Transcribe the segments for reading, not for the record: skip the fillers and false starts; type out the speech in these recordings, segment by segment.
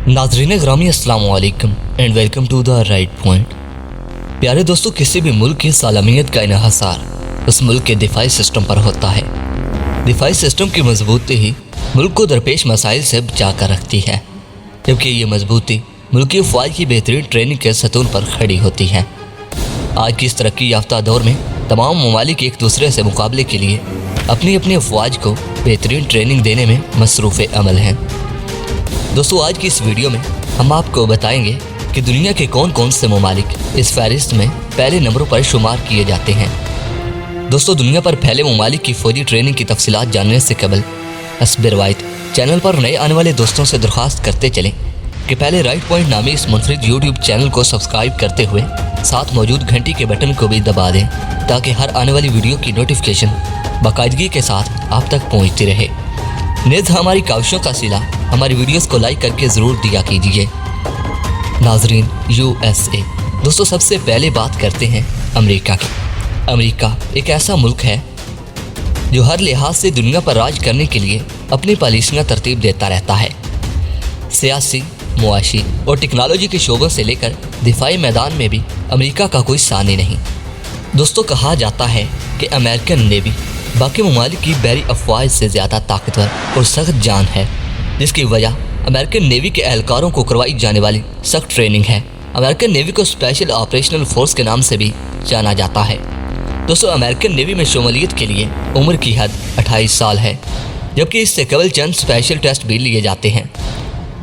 नाज़रीन ग्रामी अस्सलाम वालेकुम and welcome to the right point. प्यारे दोस्तों, किसी भी मुल्क की सालमियत का इन्हिसार उस मुल्क के दिफाई सिस्टम पर होता है। दिफाई सिस्टम की मजबूती ही मुल्क को दरपेश मसाइल से बचा कर रखती है, जबकि ये मजबूती मुल्की अफवाज की बेहतरीन ट्रेनिंग के सतून पर खड़ी होती है। आज की इस तरक्की याफ्ता दौर में तमाम ममालिक एक दूसरे से मुकाबले के लिए अपनी अपनी अफवाज को बेहतरीन ट्रेनिंग देने में मसरूफ़ अमल हैं। दोस्तों, आज की इस वीडियो में हम आपको बताएंगे कि दुनिया के कौन कौन से ममालिक इस फहरिस्त में पहले नंबरों पर शुमार किए जाते हैं। दोस्तों, दुनिया पर फैले ममालिक की फ़ौजी ट्रेनिंग की तफसीलात जानने से कबल हस्ब रवायत चैनल पर नए आने वाले दोस्तों से दरख्वास्त करते चलें कि पहले राइट पॉइंट नामी इस मुनफरिद यूट्यूब चैनल को सब्सक्राइब करते हुए साथ मौजूद घंटी के बटन को भी दबा दें, ताकि हर आने वाली वीडियो की नोटिफिकेशन बाकायदगी के साथ आप तक पहुँचती रहे। नेज़ हमारी काविशों का सिला हमारी वीडियोस को लाइक करके ज़रूर दिया कीजिए। नाजरीन, USA। दोस्तों, सबसे पहले बात करते हैं अमेरिका की। अमेरिका एक ऐसा मुल्क है जो हर लिहाज से दुनिया पर राज करने के लिए अपनी पॉलिसियाँ तरतीब देता रहता है। सियासी, मुआशी और टेक्नोलॉजी के शोबों से लेकर दिफाई मैदान में भी अमेरिका का कोई सानी नहीं। दोस्तों, कहा जाता है कि अमेरिकन नेवी बाकी ममालिक की बहरी अफवाज से ज़्यादा ताकतवर और सख्त जान है, जिसकी वजह अमेरिकन नेवी के एहलकारों को करवाई जाने वाली सख्त ट्रेनिंग है। अमेरिकन नेवी को स्पेशल ऑपरेशनल फोर्स के नाम से भी जाना जाता है। दोस्तों, अमेरिकन नेवी में शमूलियत के लिए उम्र की हद 28 साल है, जबकि इससे केवल चंद स्पेशल टेस्ट भी लिए जाते हैं।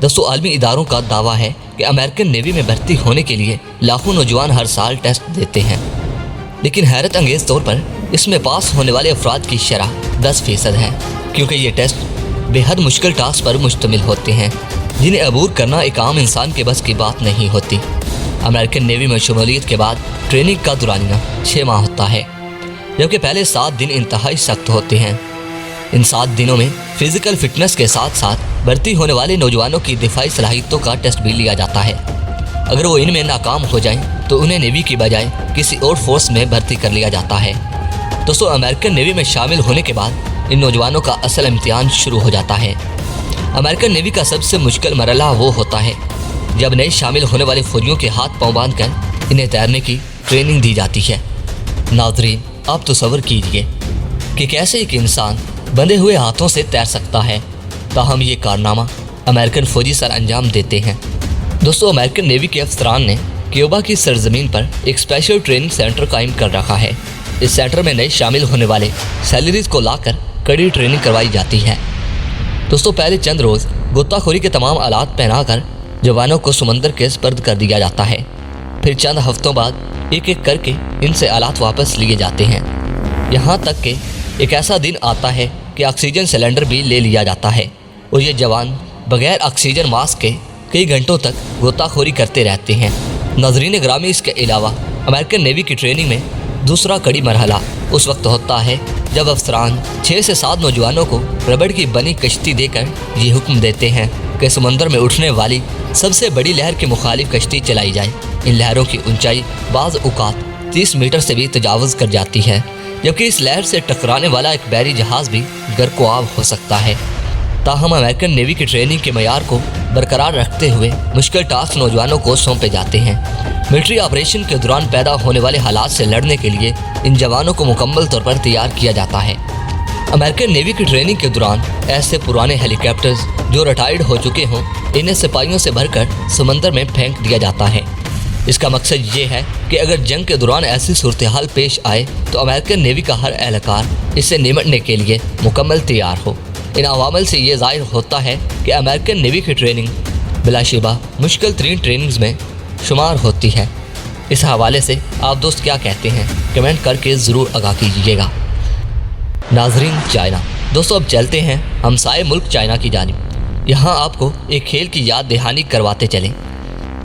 दोस्तों, आलमी इदारों का दावा है कि अमेरिकन नेवी में भर्ती होने के लिए लाखों नौजवान हर साल टेस्ट देते हैं, लेकिन हैरत अंगेज़ तौर पर इसमें पास होने वाले अफराद की शरह 10% है, क्योंकि ये टेस्ट बेहद मुश्किल टास्क पर मुश्तमिल होते हैं, जिन्हें अबूर करना एक आम इंसान के बस की बात नहीं होती। अमेरिकन नेवी में शमूलियत के बाद ट्रेनिंग का दुरानिया 6 माह होता है, जबकि पहले 7 दिन इंतहाई सख्त होते हैं। इन 7 दिनों में फिजिकल फिटनेस के साथ साथ भर्ती होने वाले नौजवानों की दिफाई सलाहियतों का टेस्ट भी लिया जाता है। अगर वो इनमें नाकाम हो जाएं तो उन्हें नेवी की बजाय किसी और फोर्स में भर्ती कर लिया जाता है। दोस्तों, अमेरिकन नेवी में शामिल होने के बाद इन नौजवानों का असल इम्तिहान शुरू हो जाता है। अमेरिकन नेवी का सबसे मुश्किल मरहला वो होता है जब नए शामिल होने वाले फौजियों के हाथ पांव बांध कर इन्हें तैरने की ट्रेनिंग दी जाती है। नाज़रीन, आप तसव्वुर कीजिए कि कैसे एक इंसान बंधे हुए हाथों से तैर सकता है, ताहम ये कारनामा अमेरिकन फौजी सर अंजाम देते हैं। दोस्तों, अमेरिकन नेवी के अफसरान ने क्यूबा की सरजमीन पर एक स्पेशल ट्रेनिंग सेंटर कायम कर रखा है। इस सेंटर में नए शामिल होने वाले सैलरीज को लाकर कड़ी ट्रेनिंग करवाई जाती है। दोस्तों, पहले चंद रोज़ गोताखोरी के तमाम आलात पहनाकर जवानों को समंदर के स्पर्द कर दिया जाता है। फिर चंद हफ्तों बाद एक एक करके इनसे आलात वापस लिए जाते हैं, यहाँ तक कि एक ऐसा दिन आता है कि ऑक्सीजन सिलेंडर भी ले लिया जाता है और ये जवान बगैर ऑक्सीजन मास्क के कई घंटों तक गोताखोरी करते रहते हैं। नाज़रीन ग्रामी, इसके अलावा अमेरिकन नेवी की ट्रेनिंग में दूसरा कड़ी मरहला उस वक्त होता है जब अफसरान 6 से 7 नौजवानों को रबड़ की बनी कश्ती देकर ये हुक्म देते हैं कि समंदर में उठने वाली सबसे बड़ी लहर के मुखालिफ कश्ती चलाई जाए। इन लहरों की ऊंचाई बाज़ औक़ात 30 मीटर से भी तजावज़ कर जाती है, जबकि इस लहर से टकराने वाला एक बहरी जहाज़ भी गर्क-ओ-आब हो सकता है। ताहम अमेरिकन नेवी की ट्रेनिंग के मयार को बरकरार रखते हुए मुश्किल टास्क नौजवानों को सौंपे जाते हैं। मिलिट्री ऑपरेशन के दौरान पैदा होने वाले हालात से लड़ने के लिए इन जवानों को मुकम्मल तौर पर तैयार किया जाता है। अमेरिकन नेवी की ट्रेनिंग के दौरान ऐसे पुराने हेलीकॉप्टर्स जो रिटायर्ड हो चुके हों, इन्हें सिपाहियों से भरकर समंदर में फेंक दिया जाता है। इसका मकसद ये है कि अगर जंग के दौरान ऐसी सूरत हाल पेश आए तो अमेरिकन नेवी का हर एहलकार इससे निपटने के लिए मुकम्मल तैयार हो। इन अवामल से ये ज़ाहिर होता है कि अमेरिकन नेवी की ट्रेनिंग बिलाशिबा मुश्किल तरीन ट्रेनिंग्स में शुमार होती है। इस हवाले से आप दोस्त क्या कहते हैं, कमेंट करके ज़रूर आगाह कीजिएगा। नाज़रीन, चाइना। दोस्तों, अब चलते हैं हमसाए मुल्क चाइना की जानिब। यहाँ आपको एक खेल की याद दहानी करवाते चलें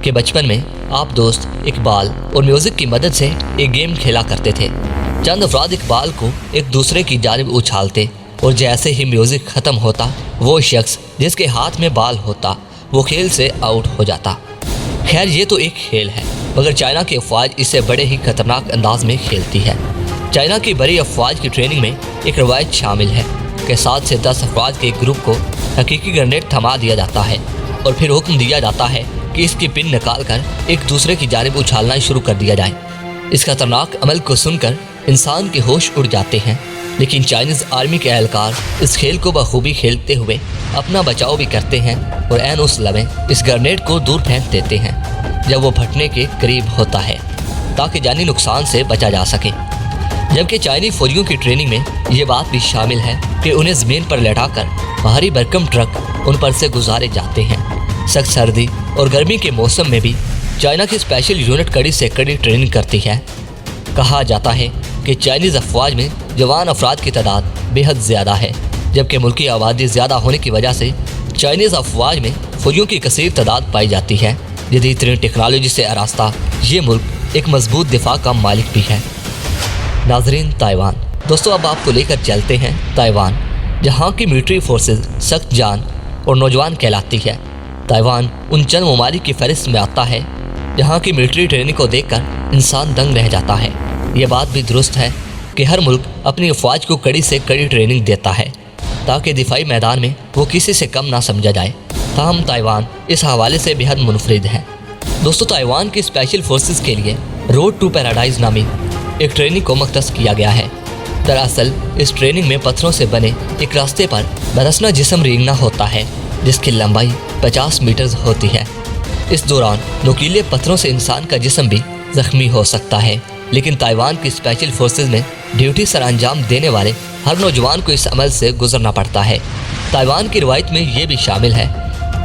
कि बचपन में आप दोस्त इकबाल और म्यूज़िक की मदद से एक गेम खेला करते थे। चंद अफराद इकबाल को एक दूसरे की जानिब उछालते और जैसे ही म्यूज़िक ख़त्म होता, वो शख्स जिसके हाथ में बाल होता वो खेल से आउट हो जाता। खैर, ये तो एक खेल है, मगर चाइना की अफवाज इसे बड़े ही ख़तरनाक अंदाज में खेलती है। चाइना की बड़ी अफवाज की ट्रेनिंग में एक रवायत शामिल है कि 7 से 10 अफराद के एक ग्रुप को हकीकी ग्रेनेड थमा दिया जाता है और फिर हुक्म दिया जाता है कि इसकी पिन निकाल कर एक दूसरे की जानिब उछालना शुरू कर दिया जाए। इस खतरनाक अमल को सुनकर इंसान के होश उड़ जाते हैं, लेकिन चाइनीज आर्मी के एहलकार इस खेल को बखूबी खेलते हुए अपना बचाव भी करते हैं और ऐन उस लम्हे इस ग्रेनेड को दूर फेंक देते हैं जब वो फटने के करीब होता है, ताकि जानी नुकसान से बचा जा सके। जबकि चाइनीज फौजियों की ट्रेनिंग में ये बात भी शामिल है कि उन्हें ज़मीन पर लटाकर भारी भरकम ट्रक उन पर से गुजारे जाते हैं। सख्त सर्दी और गर्मी के मौसम में भी चाइना की स्पेशल यूनिट कड़ी से कड़ी ट्रेनिंग करती है। कहा जाता है कि चाइनीज़ अफवाज में जवान अफराद की तादाद बेहद ज़्यादा है, जबकि मुल्की आबादी ज़्यादा होने की वजह से चाइनीज़ अफवाज में फौजियों की कसीर तादाद पाई जाती है। जदीद तरीन टेक्नोलॉजी से आरास्ता ये मुल्क एक मजबूत दिफा का मालिक भी है। नाजरीन, ताइवान। दोस्तों, अब आपको लेकर चलते हैं ताइवान, जहाँ की मिलिट्री फोर्सेस सख्त जान और नौजवान कहलाती है। ताइवान उन चंद ममालिक की फहरिस्त में आता है जहाँ की मिलिट्री ट्रेनिंग को देखकर इंसान दंग रह जाता है। ये बात भी दुरुस्त है कि हर मुल्क अपनी अफवाज को कड़ी से कड़ी ट्रेनिंग देता है ताकि दिफाई मैदान में वो किसी से कम ना समझा जाए। ताहम ताइवान इस हवाले से बेहद मुनफरिद है। दोस्तों, ताइवान की स्पेशल फोर्सेस के लिए रोड टू पैराडाइज नामी एक ट्रेनिंग को मख्तस किया गया है। दरअसल इस ट्रेनिंग में पत्थरों से बने एक रास्ते पर बरसना जिस्म रेंगना होता है जिसकी लंबाई 50 मीटर होती है। इस दौरान नुकीले पत्थरों से इंसान का जिस्म भी जख्मी हो सकता है, लेकिन ताइवान की स्पेशल फोर्सेस में ड्यूटी सर अंजाम देने वाले हर नौजवान को इस अमल से गुजरना पड़ता है। ताइवान की रिवायत में ये भी शामिल है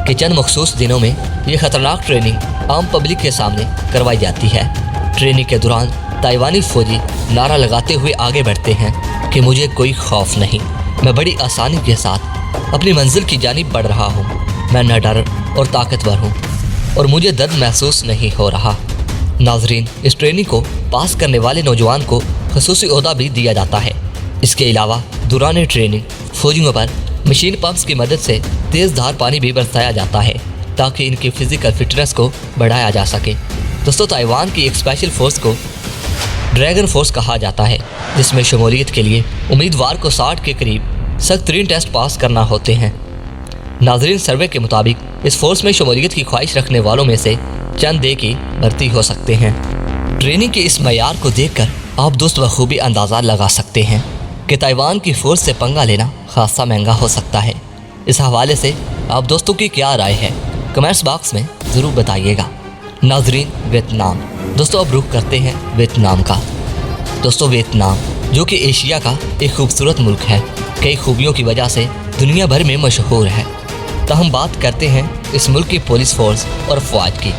कि चंद मखसूस दिनों में ये खतरनाक ट्रेनिंग आम पब्लिक के सामने करवाई जाती है। ट्रेनिंग के दौरान ताइवानी फौजी नारा लगाते हुए आगे बढ़ते हैं कि मुझे कोई खौफ नहीं, मैं बड़ी आसानी के साथ अपनी मंजिल की जानिब बढ़ रहा हूँ, मैं न डर और ताकतवर हूँ और मुझे दर्द महसूस नहीं हो रहा। नाजरीन, इस ट्रेनिंग को पास करने वाले नौजवान को खसूसी ओहदा भी दिया जाता है। इसके अलावा दौरान ट्रेनिंग फौजियों पर मशीन पंप्स की मदद से तेज़ धार पानी भी बरसाया जाता है ताकि इनकी फिजिकल फिटनेस को बढ़ाया जा सके। दोस्तों, ताइवान की एक स्पेशल फोर्स को ड्रैगन फोर्स कहा जाता है, जिसमें शमूलियत के लिए उम्मीदवार को 60 के करीब सख्त तरीन टेस्ट पास करना होते हैं। नाजरीन, सर्वे के मुताबिक इस फोर्स में शमूलियत की ख्वाहिश रखने वालों में से चंद एक ही भर्ती हो सकते हैं। ट्रेनिंग के इस मयार को देखकर आप दोस्त बखूबी अंदाज़ा लगा सकते हैं कि ताइवान की फोर्स से पंगा लेना खासा महंगा हो सकता है। इस हवाले से आप दोस्तों की क्या राय है, कमेंट्स बॉक्स में ज़रूर बताइएगा। नाजरीन, वियतनाम। दोस्तों, अब रुख करते हैं वियतनाम का। दोस्तों, वियतनाम जो कि एशिया का एक खूबसूरत मुल्क है, कई खूबियों की वजह से दुनिया भर में मशहूर है। तो हम बात करते हैं इस मुल्क की पुलिस फोर्स और फौज की।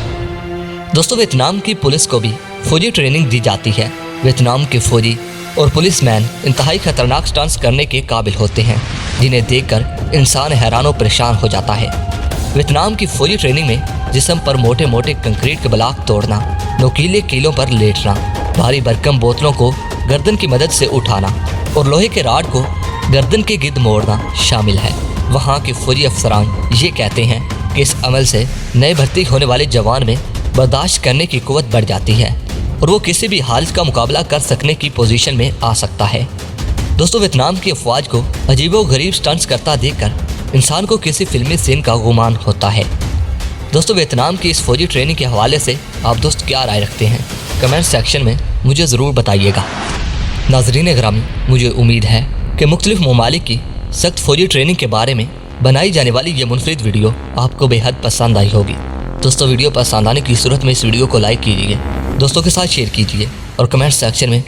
दोस्तों, वियतनाम की पुलिस को भी फौजी ट्रेनिंग दी जाती है। वियतनाम के फौजी और पुलिसमैन इंतहाई खतरनाक स्टंट्स करने के काबिल होते हैं, जिन्हें देखकर इंसान हैरान और परेशान हो जाता है। वियतनाम की फौजी ट्रेनिंग में जिस्म पर मोटे मोटे कंक्रीट के ब्लॉक तोड़ना, नुकीले कीलों पर लेटना, भारी भरकम बोतलों को गर्दन की मदद से उठाना और लोहे के राड को गर्दन के गिर्द मोड़ना शामिल है। वहाँ के फौजी अफसरान ये कहते हैं कि इस अमल से नए भर्ती होने वाले जवान में बर्दाश्त करने की कुव्वत बढ़ जाती है और वो किसी भी हालत का मुकाबला कर सकने की पोजीशन में आ सकता है। दोस्तों, वियतनाम की अफवाज को अजीबो गरीब स्टंट्स करता देखकर इंसान को किसी फिल्मी सीन का गुमान होता है। दोस्तों, वियतनाम की इस फौजी ट्रेनिंग के हवाले से आप दोस्त क्या राय रखते हैं, कमेंट सेक्शन में मुझे ज़रूर बताइएगा। नाजरीन ग्रामी, मुझे उम्मीद है कि मुख्तलिफ ममालिक की सख्त फौजी ट्रेनिंग के बारे में बनाई जाने वाली ये मुनफरिद वीडियो आपको बेहद पसंद आई होगी। दोस्तों, वीडियो पसंद आने की सूरत में इस वीडियो को लाइक कीजिए, दोस्तों के साथ शेयर कीजिए और कमेंट सेक्शन में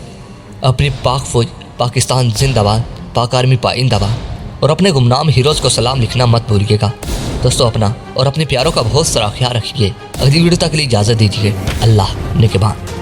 अपनी पाक फौज पाकिस्तान जिंदाबाद, पाक आर्मी पाइंदाबाद और अपने गुमनाम हीरोज़ को सलाम लिखना मत भूलिएगा। दोस्तों, अपना और अपने प्यारों का बहुत सारा ख्याल रखिए। अगली वीडियो तक के लिए इजाज़त दीजिए। अल्लाह निगहबान।